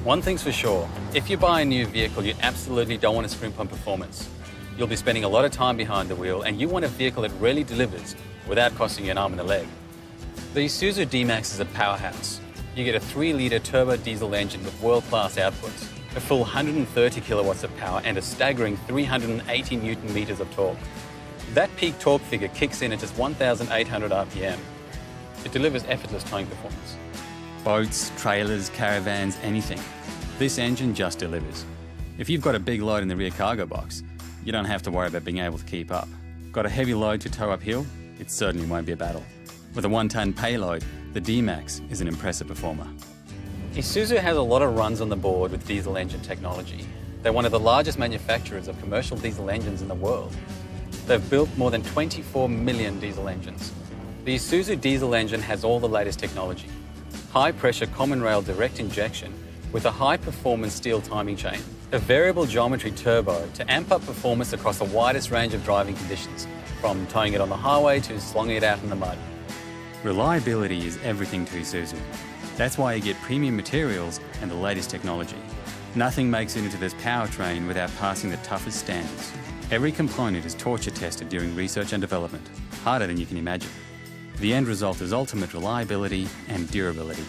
One thing's for sure, if you buy a new vehicle, you absolutely don't want to scrimp on performance. You'll be spending a lot of time behind the wheel and you want a vehicle that really delivers without costing you an arm and a leg. The Isuzu D-Max is a powerhouse. You get a 3-litre turbo diesel engine with world-class outputs, a full 130 kilowatts of power and a staggering 380 newton metres of torque. That peak torque figure kicks in at just 1,800 RPM. It delivers effortless towing performance. Boats, trailers, caravans, anything. This engine just delivers. If you've got a big load in the rear cargo box, you don't have to worry about being able to keep up. Got a heavy load to tow uphill? It certainly won't be a battle. With a 1-ton payload, the D-Max is an impressive performer. Isuzu has a lot of runs on the board with diesel engine technology. They're one of the largest manufacturers of commercial diesel engines in the world. They've built more than 24 million diesel engines. The Isuzu diesel engine has all the latest technology. High-pressure common rail direct injection with a high-performance steel timing chain. A variable geometry turbo to amp up performance across the widest range of driving conditions, from towing it on the highway to slonging it out in the mud. Reliability is everything to Isuzu. That's why you get premium materials and the latest technology. Nothing makes it into this powertrain without passing the toughest standards. Every component is torture tested during research and development, harder than you can imagine. The end result is ultimate reliability and durability.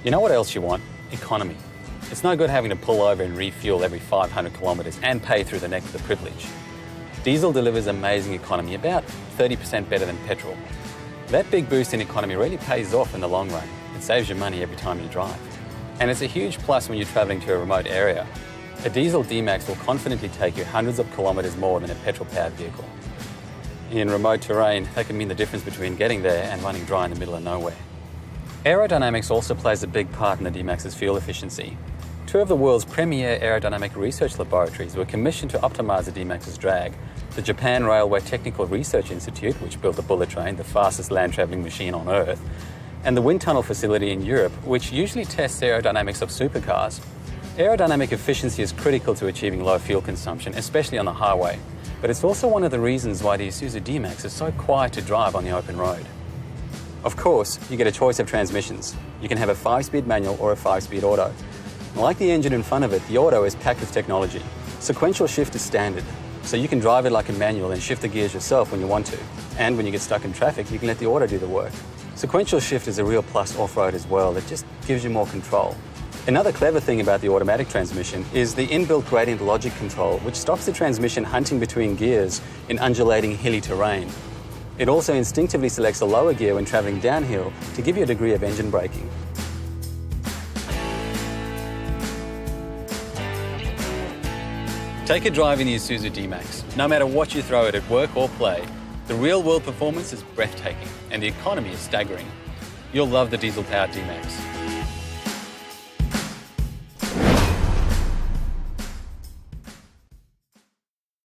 You know what else you want? Economy. It's no good having to pull over and refuel every 500 kilometres and pay through the neck of the privilege. Diesel delivers amazing economy, about 30% better than petrol. That big boost in economy really pays off in the long run. It saves you money every time you drive. And it's a huge plus when you're travelling to a remote area. A diesel D-Max will confidently take you hundreds of kilometres more than a petrol-powered vehicle. In remote terrain, that can mean the difference between getting there and running dry in the middle of nowhere. Aerodynamics also plays a big part in the D-Max's fuel efficiency. Two of the world's premier aerodynamic research laboratories were commissioned to optimise the D-Max's drag. The Japan Railway Technical Research Institute, which built the bullet train, the fastest land-travelling machine on Earth, and the wind tunnel facility in Europe, which usually tests aerodynamics of supercars. Aerodynamic efficiency is critical to achieving low fuel consumption, especially on the highway. But it's also one of the reasons why the Isuzu D-Max is so quiet to drive on the open road. Of course, you get a choice of transmissions. You can have a 5-speed manual or a 5-speed auto. Like the engine in front of it, the auto is packed with technology. Sequential shift is standard, so you can drive it like a manual and shift the gears yourself when you want to. And when you get stuck in traffic, you can let the auto do the work. Sequential shift is a real plus off-road as well. It just gives you more control. Another clever thing about the automatic transmission is the inbuilt gradient logic control, which stops the transmission hunting between gears in undulating hilly terrain. It also instinctively selects a lower gear when travelling downhill to give you a degree of engine braking. Take a drive in the Isuzu D-Max. No matter what you throw at work or play, the real-world performance is breathtaking and the economy is staggering. You'll love the diesel-powered D-Max.